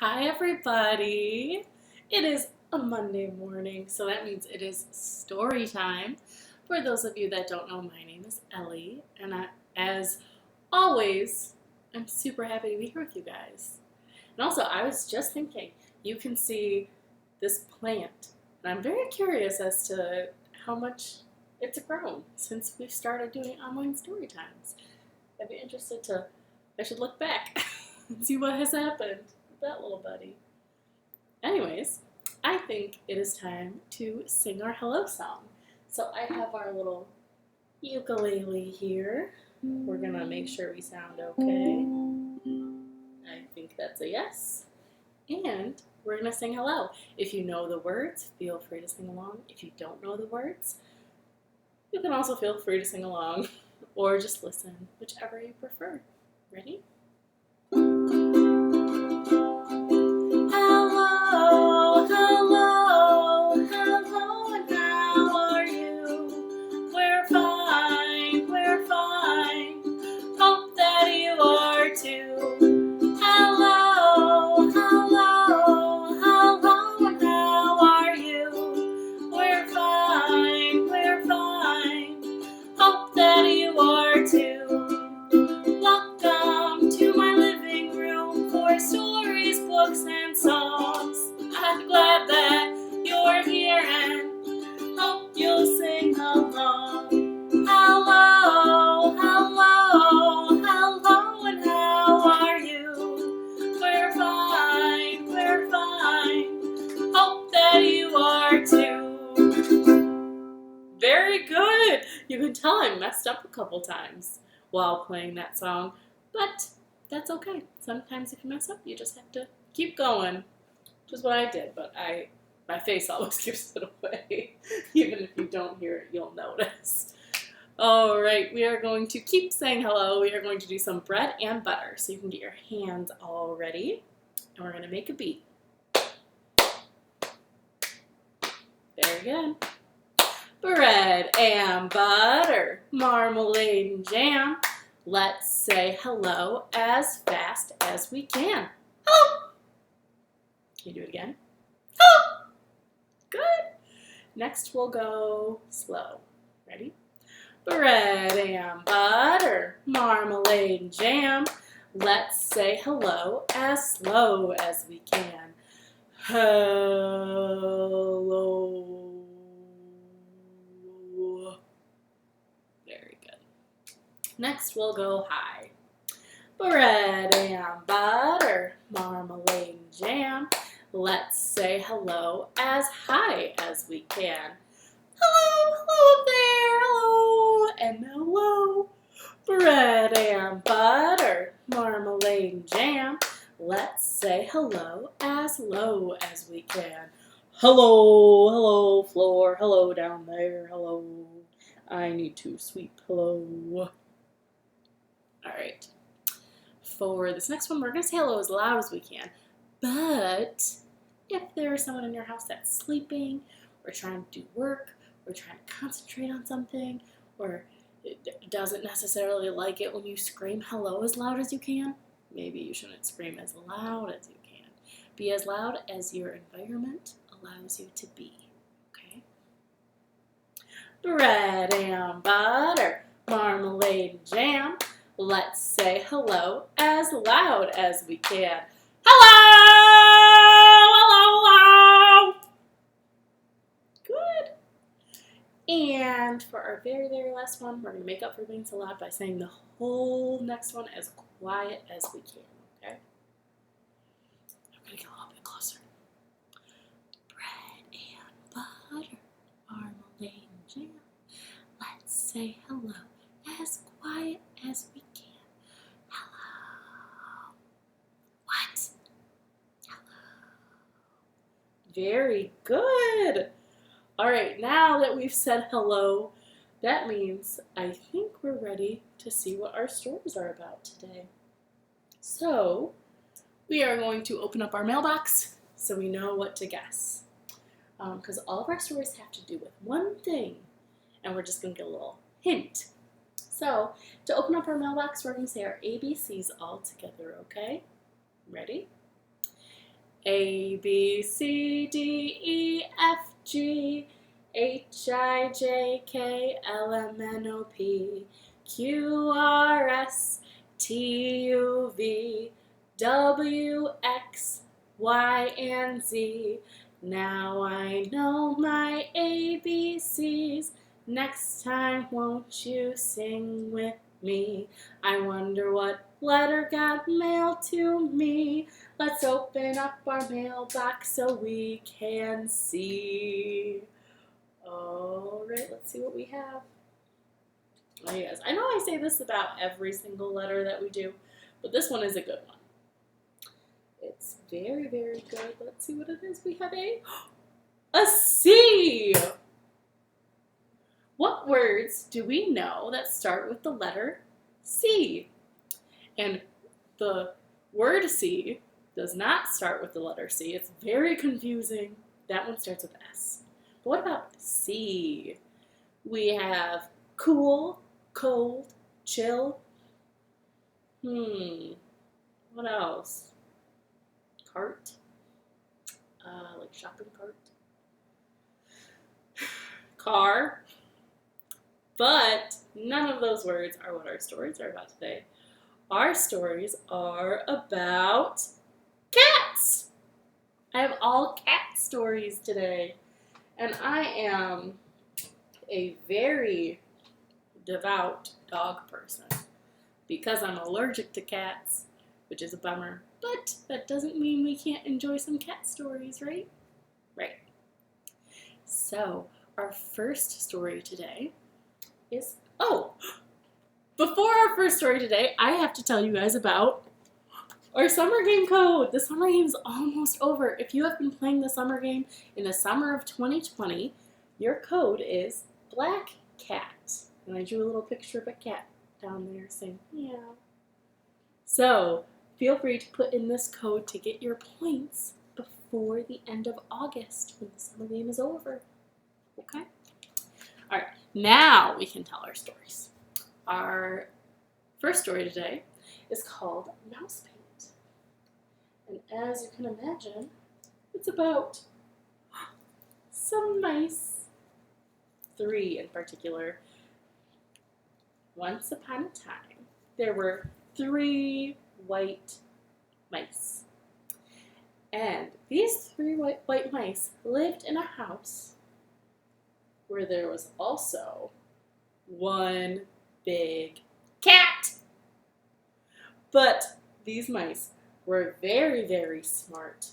Hi everybody! It is a Monday morning, so that means it is story time. For those of you that don't know, my name is Ellie, and as always, I'm super happy to be here with you guys. And also, I was just thinking, you can see this plant, and I'm very curious as to how much it's grown since we've started doing online story times. I'd be interested to, I should look back and see what has happened with that little buddy. Anyways, I think it is time to sing our hello song. So I have our little ukulele here. We're gonna make sure we sound okay. I think that's a yes. And we're gonna sing hello. If you know the words, feel free to sing along. If you don't know the words, you can also feel free to sing along or just listen, whichever you prefer. Ready? Hello, hello, hello, and how are you? We're fine, hope that you are too. Hello, hello, hello, and how are you? We're fine, hope that you are too. Welcome to my living room for stories, books, and songs. I'm glad that you're here and hope you'll sing along. Hello, hello, hello, and how are you? We're fine, hope that you are too. Very good! You can tell I messed up a couple times while playing that song, but that's okay. Sometimes if you mess up, you just have to keep going, which is what I did, but my face always gives it away. Even if you don't hear it, you'll notice. All right, we are going to keep saying hello. We are going to do some bread and butter, so you can get your hands all ready, and we're going to make a beat. Very good. Bread and butter, marmalade and jam. Let's say hello as fast as we can. Hello. Can you do it again? Hello. Good. Next we'll go slow. Ready? Bread and butter, marmalade and jam. Let's say hello as slow as we can. Hello. Very good. Next we'll go high. Bread and butter, marmalade and jam. Let's say hello as high as we can. Hello, hello up there, hello, and hello. Bread and butter, marmalade and jam. Let's say hello as low as we can. Hello, hello floor, hello down there, hello. I need to sweep, hello. All right. For this next one, we're going to say hello as loud as we can. But if there's someone in your house that's sleeping, or trying to do work, or trying to concentrate on something, or doesn't necessarily like it when you scream hello as loud as you can, maybe you shouldn't scream as loud as you can. Be as loud as your environment allows you to be, okay? Bread and butter, marmalade and jam. Let's say hello as loud as we can. Hello! Hello! Good. And for our very, very last one, we're going to make up for being so loud by saying the whole next one as quiet as we can, okay? I'm going to get a little bit closer. Bread and butter, marmalade and jam. Let's say hello as quiet as we can. Hello. What? Hello. Very good. All right, now that we've said hello, that means I think we're ready to see what our stories are about today. So we are going to open up our mailbox so we know what to guess. Because all of our stories have to do with one thing, and we're just going to get a little hint. So to open up our mailbox, we're going to say our ABCs all together, okay? Ready? A, B, C, D, E, F, G, H, I, J, K, L, M, N, O, P, Q, R, S, T, U, V, W, X, Y, and Z. Now I know my ABCs. Next time, won't you sing with me? I wonder what letter got mailed to me. Let's open up our mailbox so we can see. All right, let's see what we have. Oh, yes, I know I say this about every single letter that we do, but this one is a good one. It's very, very good. Let's see what it is. We have a C. What words do we know that start with the letter C? And the word C does not start with the letter C. It's very confusing. That one starts with S. But what about C? We have cool, cold, chill. What else? Cart. Like shopping cart. Car. But none of those words are what our stories are about today. Our stories are about cats. I have all cat stories today. And I am a very devout dog person because I'm allergic to cats, which is a bummer. But that doesn't mean we can't enjoy some cat stories, right? Right. So, our first story today is, before our first story today, I have to tell you guys about our summer game code. The summer game is almost over. If you have been playing the summer game in the summer of 2020, your code is BLACKCAT. And I drew a little picture of a cat down there saying, meow. So, feel free to put in this code to get your points before the end of August when the summer game is over. Okay? All right, now we can tell our stories. Our first story today is called Mouse Paint. And as you can imagine, it's about some mice. 3 in particular. Once upon a time, there were 3 white mice. And these 3 white mice lived in a house where there was also one big cat. But these mice were very, very smart.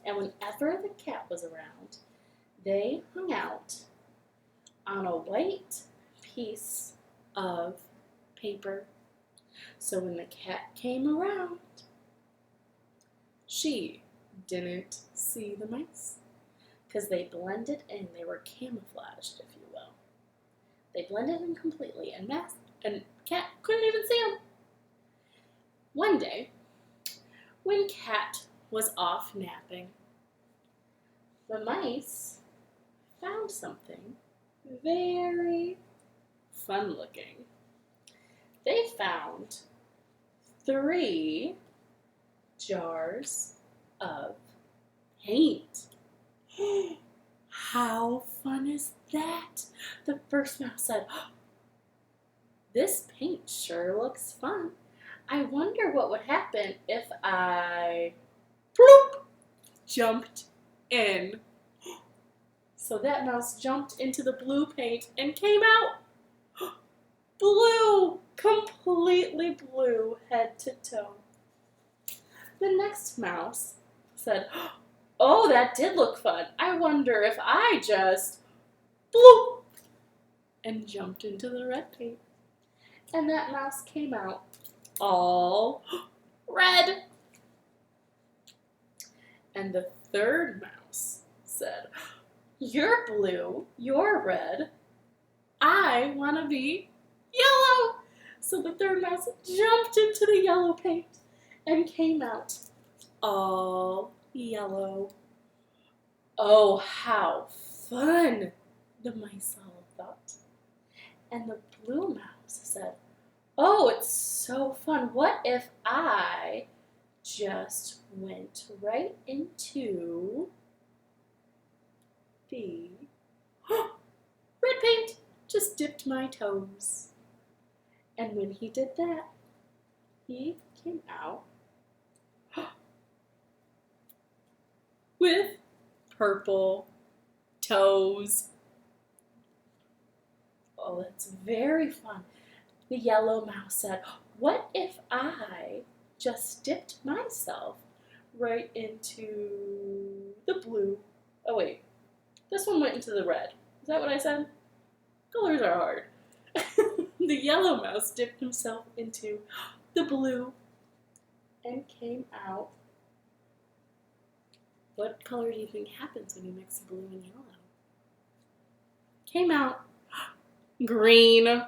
And whenever the cat was around, they hung out on a white piece of paper. So when the cat came around, she didn't see the mice because they blended in. They were camouflaged, if you will. They blended in completely, and cat couldn't even see them. One day, when cat was off napping, the mice found something very fun looking. They found 3 jars of paint. How fun is that? The first mouse said, this paint sure looks fun. I wonder what would happen if I jumped in. So that mouse jumped into the blue paint and came out blue, completely blue, head to toe. The next mouse said, oh, that did look fun. I wonder if I just bloop and jumped into the red paint. And that mouse came out all red. And the third mouse said, you're blue, you're red, I want to be yellow. So the third mouse jumped into the yellow paint and came out all yellow. Oh, how fun, the mice all thought. And the blue mouse said, oh, it's so fun. What if I just went right into the red paint. Just dipped my toes. And when he did that, he came out with purple toes. Oh, that's very fun. The yellow mouse said, what if I just dipped myself right into the blue? Oh wait, this one went into the red. Is that what I said? Colors are hard. The yellow mouse dipped himself into the blue and came out. What color do you think happens when you mix blue and yellow? Came out green.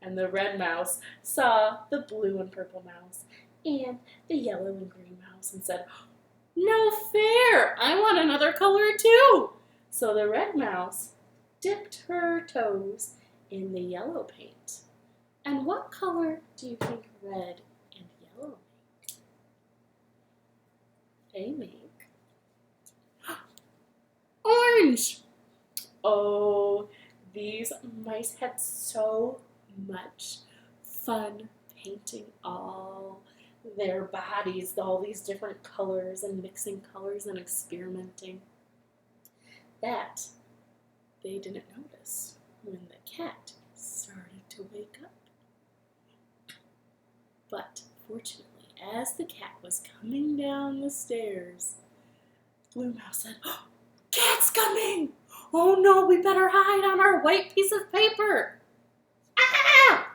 And the red mouse saw the blue and purple mouse and the yellow and green mouse and said, no fair, I want another color too. So the red mouse dipped her toes in the yellow paint. And what color do you think red and yellow make? They make orange. Oh, these mice had so much fun painting all their bodies, all these different colors and mixing colors and experimenting, that they didn't notice when the cat started to wake up. But fortunately, as the cat was coming down the stairs, Blue Mouse said, oh, cat's coming! Oh no, we better hide on our white piece of paper. Ah!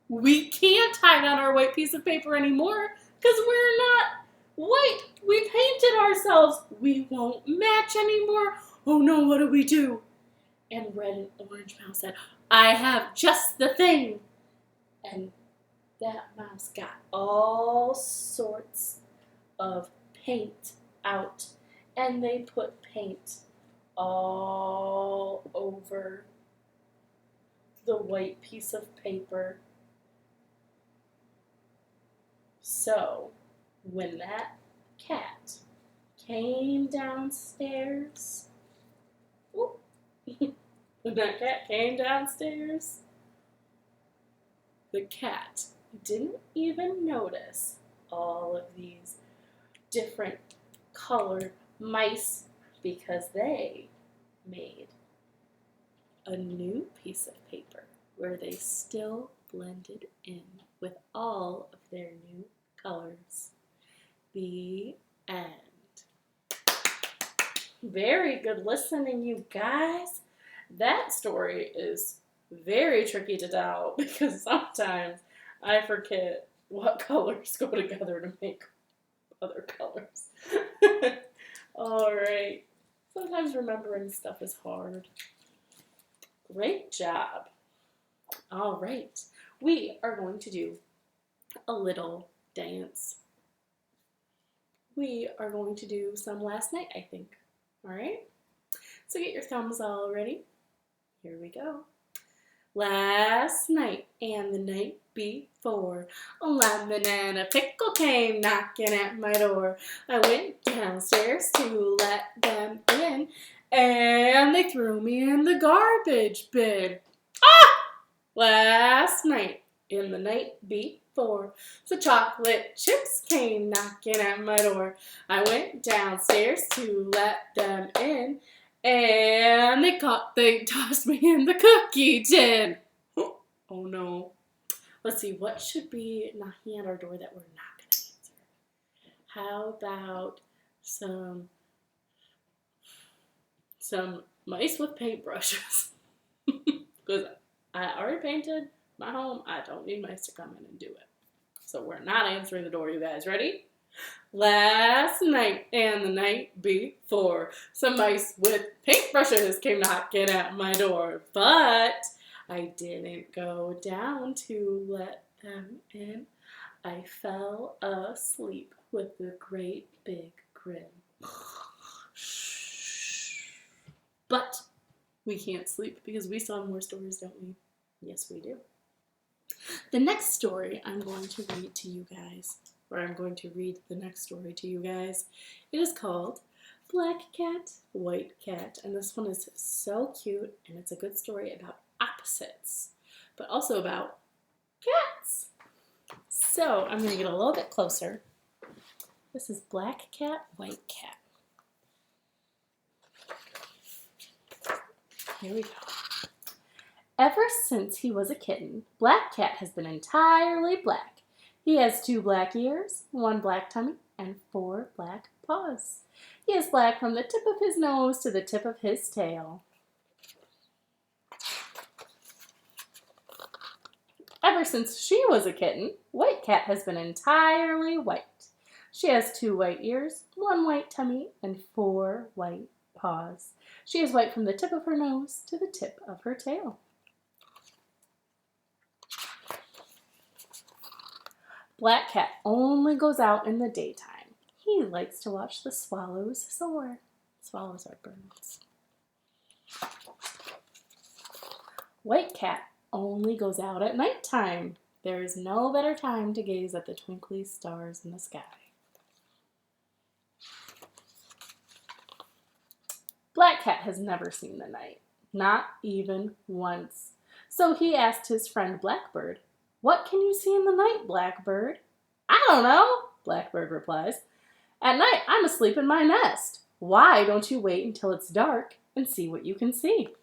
We can't hide on our white piece of paper anymore because we're not white. We painted ourselves. We won't match anymore. Oh no, what do we do? And Red and Orange Mouse said, I have just the thing. And that mouse got all sorts of paint out, and they put paint all over the white piece of paper. So when that cat came downstairs, when that cat came downstairs, the cat didn't even notice all of these different colored mice because they made a new piece of paper where they still blended in with all of their new colors. The end. Very good listening, you guys. That story is very tricky to tell because sometimes I forget what colors go together to make other colors. All right. Sometimes remembering stuff is hard. Great job. All right. We are going to do a little dance. We are going to do some last night, I think. All right? So get your thumbs all ready. Here we go. Last night and the night before, a lemon and a pickle came knocking at my door. I went downstairs to let them in, and they threw me in the garbage bin. Ah! Last night and the night before, the chocolate chips came knocking at my door. I went downstairs to let them in, and they tossed me in the cookie tin. Oh no. Let's see, what should be knocking at our door that we're not going to answer? How about some mice with paintbrushes? Because I already painted my home. I don't need mice to come in and do it. So we're not answering the door, you guys. Ready? Last night and the night before, some mice with paintbrushes came knocking at my door, but I didn't go down to let them in. I fell asleep with a great big grin. But we can't sleep because we still have more stories, don't we? Yes, we do. The next story I'm going to read to you guys, or I'm going to read the next story to you guys. It is called Black Cat, White Cat, and this one is so cute, and it's a good story about opposites, but also about cats. So I'm going to get a little bit closer. This is Black Cat, White Cat. Here we go. Ever since he was a kitten, Black Cat has been entirely black. He has 2 black ears, 1 black tummy, and 4 black paws. He is black from the tip of his nose to the tip of his tail. Ever since she was a kitten, White Cat has been entirely white. She has 2 white ears, 1 white tummy, and 4 white paws. She is white from the tip of her nose to the tip of her tail. Black Cat only goes out in the daytime. He likes to watch the swallows soar. Swallows are birds. White Cat only goes out at nighttime. There is no better time to gaze at the twinkly stars in the sky. Black Cat has never seen the night, not even once. So he asked his friend Blackbird, "What can you see in the night, Blackbird?" "I don't know," Blackbird replies. "At night, I'm asleep in my nest. Why don't you wait until it's dark and see what you can see?"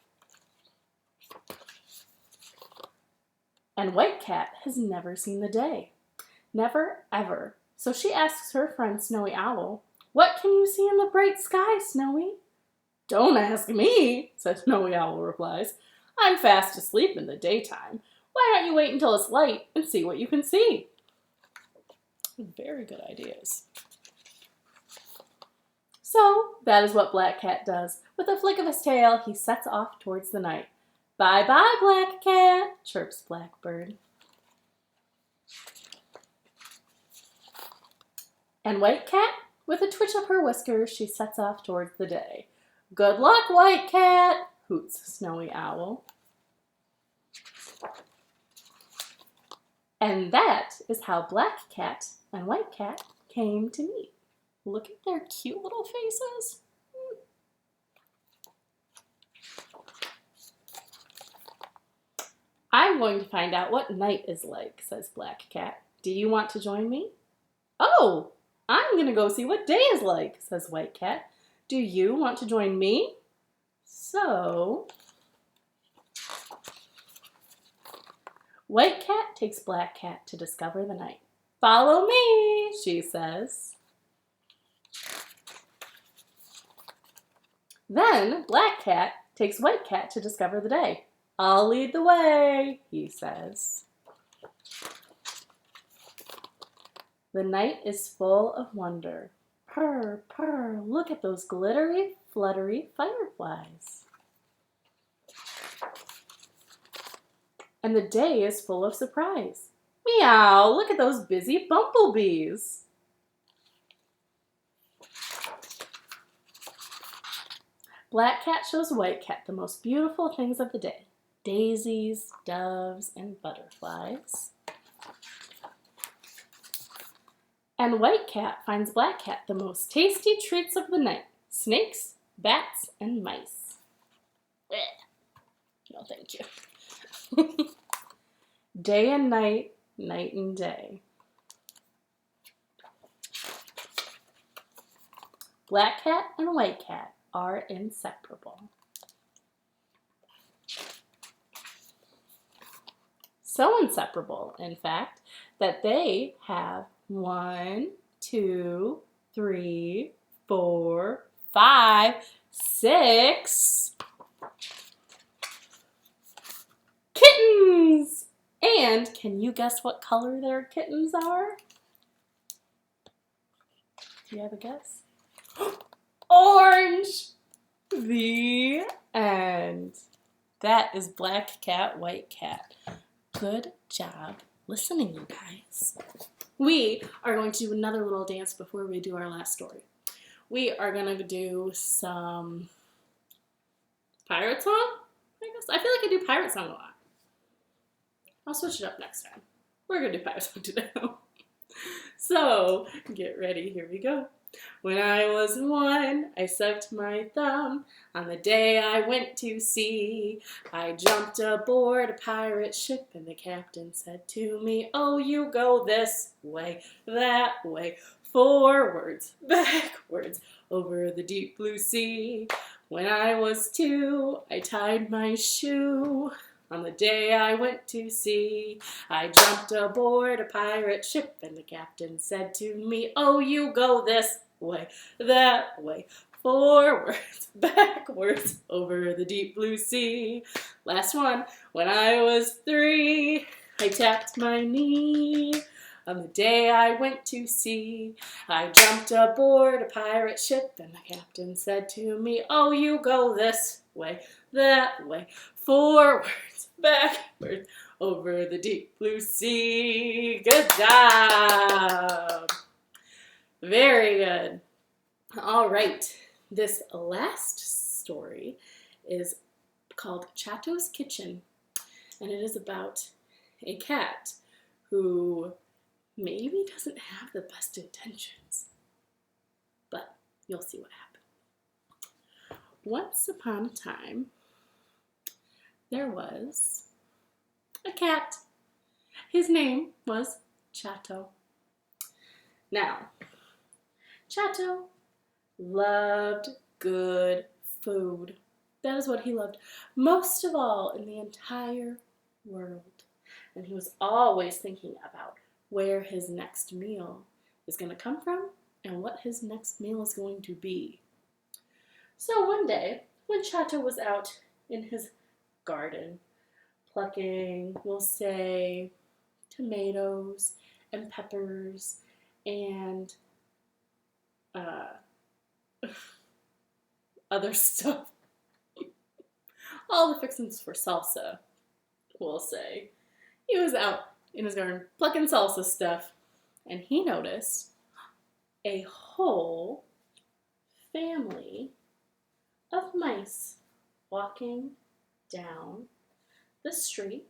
And White Cat has never seen the day. Never, ever. So she asks her friend Snowy Owl, "What can you see in the bright sky, Snowy?" "Don't ask me," said Snowy Owl replies. "I'm fast asleep in the daytime. Why don't you wait until it's light and see what you can see?" Very good ideas. So that is what Black Cat does. With a flick of his tail, he sets off towards the night. "Bye-bye, Black Cat," chirps Blackbird. And White Cat, with a twitch of her whiskers, she sets off towards the day. "Good luck, White Cat," hoots Snowy Owl. And that is how Black Cat and White Cat came to meet. Look at their cute little faces. "I'm going to find out what night is like," says Black Cat. "Do you want to join me?" "Oh, I'm going to go see what day is like," says White Cat. "Do you want to join me?" So White Cat takes Black Cat to discover the night. "Follow me," she says. Then Black Cat takes White Cat to discover the day. "I'll lead the way," he says. The night is full of wonder. Purr, purr, look at those glittery, fluttery fireflies. And the day is full of surprise. Meow, look at those busy bumblebees. Black Cat shows White Cat the most beautiful things of the day. Daisies, doves, and butterflies. And White Cat finds Black Cat the most tasty treats of the night. Snakes, bats, and mice. No, thank you. Day and night, night and day. Black Cat and White Cat are inseparable. So inseparable, in fact, that they have 1, 2, 3, 4, 5, 6 kittens! And can you guess what color their kittens are? Do you have a guess? Orange! The end. That is Black Cat, White Cat. Good job listening, you guys. We are going to do another little dance before we do our last story. We are going to do some pirate song, I guess. I feel like I do pirate song a lot. I'll switch it up next time. We're going to do pipes today. So, get ready, here we go. When I was 1, I sucked my thumb on the day I went to sea. I jumped aboard a pirate ship and the captain said to me, "Oh, you go this way, that way, forwards, backwards, over the deep blue sea." When I was 2, I tied my shoe on the day I went to sea. I jumped aboard a pirate ship and the captain said to me, "Oh, you go this way, that way, forwards, backwards, over the deep blue sea." Last one. When I was 3, I tapped my knee on the day I went to sea. I jumped aboard a pirate ship and the captain said to me, "Oh, you go this way, that way, forwards, backwards, over the deep blue sea." Good job. Very good. All right. This last story is called Chateau's Kitchen, and it is about a cat who maybe doesn't have the best intentions, but you'll see what happened. Once upon a time, there was a cat. His name was Chateau. Now, Chateau loved good food. That is what he loved most of all in the entire world. And he was always thinking about where his next meal is going to come from and what his next meal is going to be. So one day, when Chateau was out in his garden, plucking, we'll say, tomatoes and peppers and other stuff. All the fixings for salsa, we'll say. He was out in his garden plucking salsa stuff, and he noticed a whole family of mice walking down the street,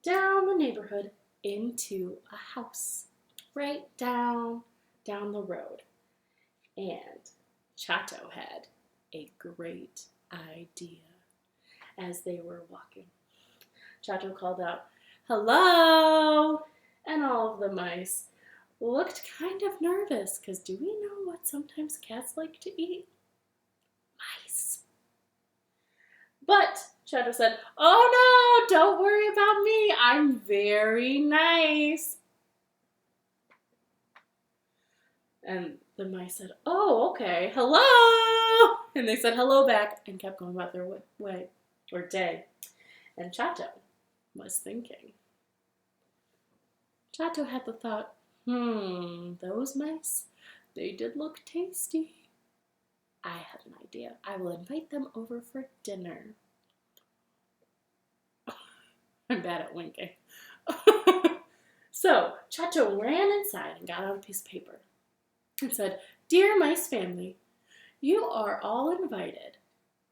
down the neighborhood, into a house, right down the road. And Chateau had a great idea as they were walking. Chateau called out, "Hello!" And all of the mice looked kind of nervous, because do we know what sometimes cats like to eat? Mice. But Chateau said, "Oh no, don't worry about me. I'm very nice." And the mice said, "Oh, okay, hello!" And they said hello back and kept going about their way, or day. And Chateau was thinking. Chateau had the thought, those mice, they did look tasty. I have an idea. I will invite them over for dinner. I'm bad at winking. So Chateau ran inside and got out a piece of paper and said, "Dear mice family, you are all invited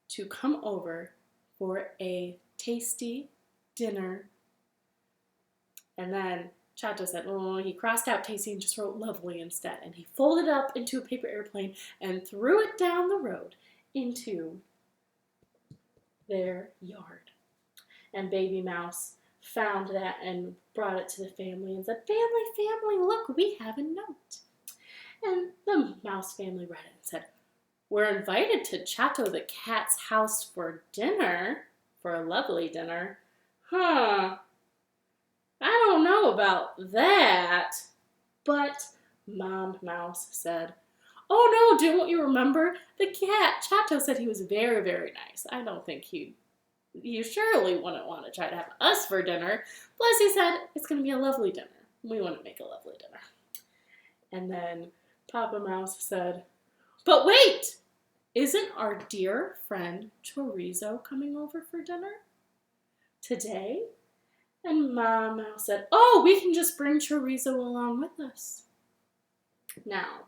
to come over for a tasty dinner." And then Chateau said, he crossed out tasty and just wrote lovely instead. And he folded it up into a paper airplane and threw it down the road into their yard. And Baby Mouse found that and brought it to the family and said, family, look, we have a note." And the mouse family read it and said, "We're invited to Chateau the cat's house for dinner, for a lovely dinner. I don't know about that." But Mom Mouse said, "Oh no, don't you remember? The cat, Chateau, said he was very, very nice. I don't think you surely wouldn't want to try to have us for dinner. Plus he said it's going to be a lovely dinner. We want to make a lovely dinner." And then Papa Mouse said, "But wait! Isn't our dear friend Chorizo coming over for dinner today?" And Mom Mouse said, "Oh, we can just bring Chorizo along with us." Now,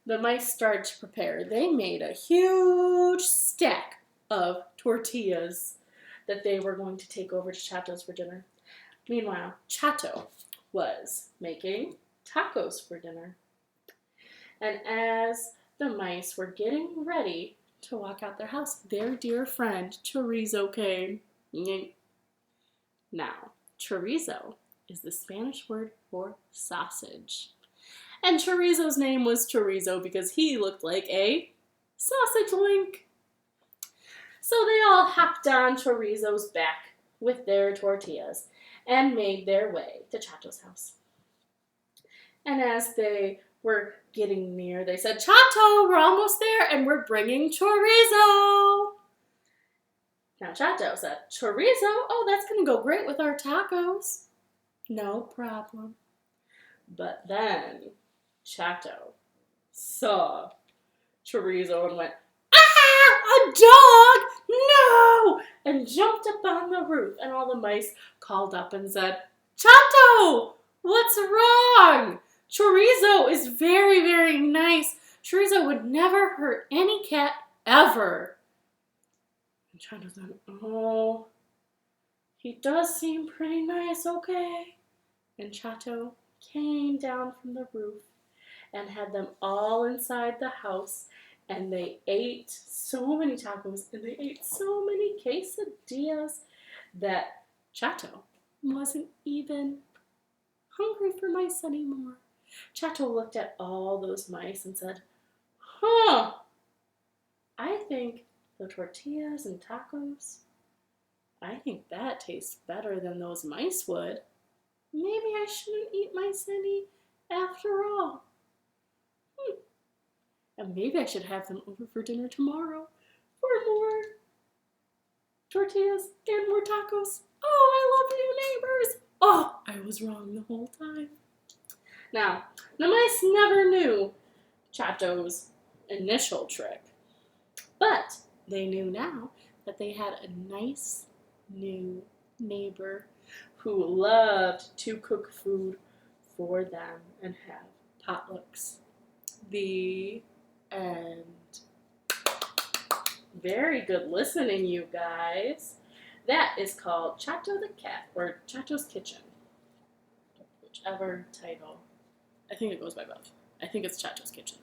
the mice started to prepare. They made a huge stack of tortillas that they were going to take over to Chateau's for dinner. Meanwhile, Chateau was making tacos for dinner. And as the mice were getting ready to walk out their house, their dear friend Chorizo came. Now, chorizo is the Spanish word for sausage. And Chorizo's name was Chorizo because he looked like a sausage link. So they all hopped on Chorizo's back with their tortillas and made their way to Chateau's house. And as they were getting near, they said, "Chateau, we're almost there and we're bringing chorizo." Now Chateau said, "Chorizo? Oh, that's going to go great with our tacos." No problem. But then Chateau saw chorizo and went, "Ah, a dog! No!" and jumped up on the roof. And all the mice called up and said, "Chateau, what's wrong? Chorizo is very, very nice. Chorizo would never hurt any cat ever." And Chateau said, "Oh, he does seem pretty nice, okay." And Chateau came down from the roof and had them all inside the house. And they ate so many tacos and they ate so many quesadillas that Chateau wasn't even hungry for mice anymore. Chateau looked at all those mice and said, I think the tortillas and tacos, I think that tastes better than those mice would. Maybe I shouldn't eat mice any after all. And maybe I should have them over for dinner tomorrow for more tortillas and more tacos. Oh, I love you, neighbors. Oh, I was wrong the whole time. Now, the mice never knew Chateau's initial trick, but they knew now that they had a nice new neighbor who loved to cook food for them and have potlucks. The end. Very good listening, you guys. That is called Chateau the Cat, or Chateau's Kitchen. Whichever title. I think it goes by both. I think it's Chateau's Kitchen.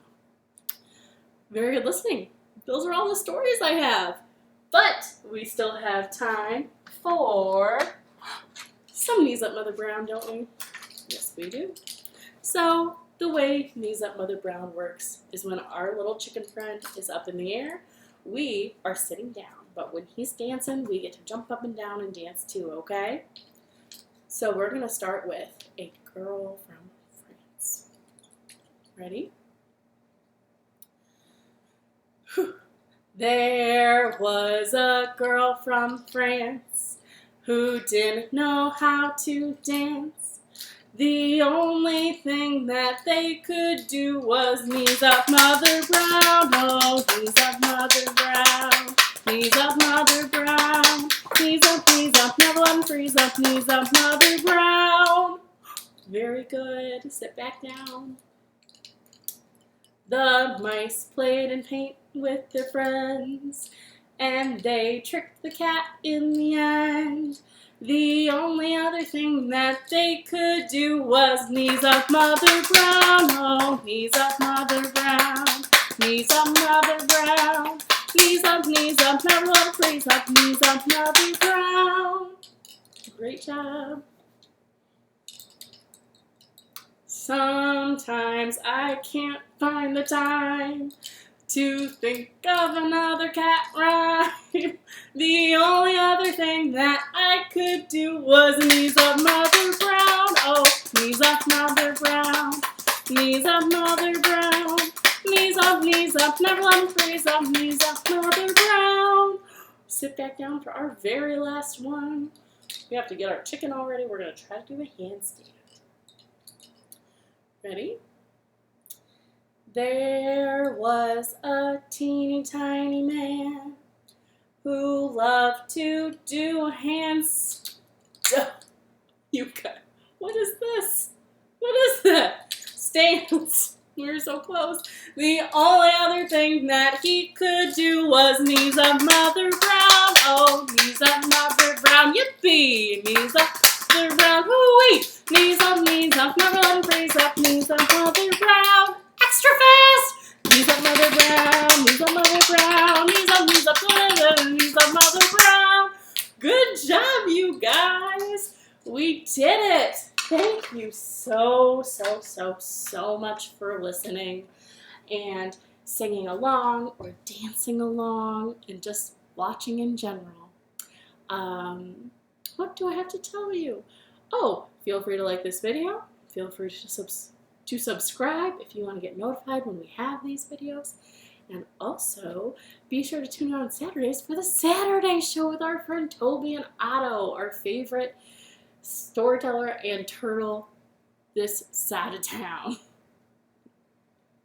Very good listening. Those are all the stories I have. But we still have time for some Knees Up Mother Brown, don't we? Yes, we do. So the way Knees Up Mother Brown works is when our little chicken friend is up in the air, we are sitting down. But when he's dancing, we get to jump up and down and dance too, okay? So we're going to start with A Girl from France. Ready? There was a girl from France who didn't know how to dance. The only thing that they could do was knees up, Mother Brown. Oh, knees up, Mother Brown. Knees up, Mother Brown. Knees up, never let 'em freeze up. Knees up, Mother Brown. Very good. Sit back down. The mice played in paint with their friends, and they tricked the cat in the end. The only other thing that they could do was knees up, Mother Brown. Oh, knees up, Mother Brown. Knees up, Mother Brown. Knees up, never let 'em freeze up. Knees up, Mother Brown. Great job. Sometimes I can't find the time to think of another cat rhyme. The only other thing that I could do was knees up, Mother Brown. Oh, knees up, Mother Brown. Knees up, Mother Brown. Knees up, never let 'em freeze up. Knees up, Mother Brown. Sit back down for our very last one. We have to get our chicken all ready. We're going to try to do a handstand. Ready? There was a teeny tiny man who loved to do hands. You got, what is this? What is that? Stands We were so close. The only other thing that he could do was knees up, Mother Brown. Oh, knees up, Mother Brown. Yippee! Knees up, Mother Brown. Hoo-wee! Knees up, never let him freeze up. Knees up, Mother Brown. Extra fast! Knees up, Mother Brown. Knees up, Mother Brown. Knees up, knees up, Mother Brown. Good job, you guys. We did it. Thank you so much for listening and singing along or dancing along and just watching in general. What do I have to tell you? Oh, feel free to like this video. Feel free to subscribe if you want to get notified when we have these videos. And also, be sure to tune in on Saturdays for the Saturday show with our friend Toby and Otto, our favorite storyteller and turtle this side of town.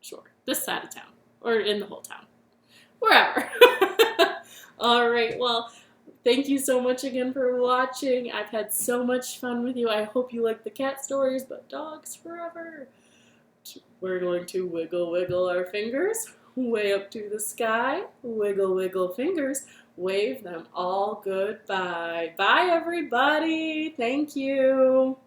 Sure, this side of town. Or in the whole town. Wherever. Alright, well, thank you so much again for watching. I've had so much fun with you. I hope you like the cat stories, but dogs forever. We're going to wiggle, wiggle our fingers way up to the sky. Wiggle, wiggle fingers. Wave them all goodbye. Bye, everybody. Thank you.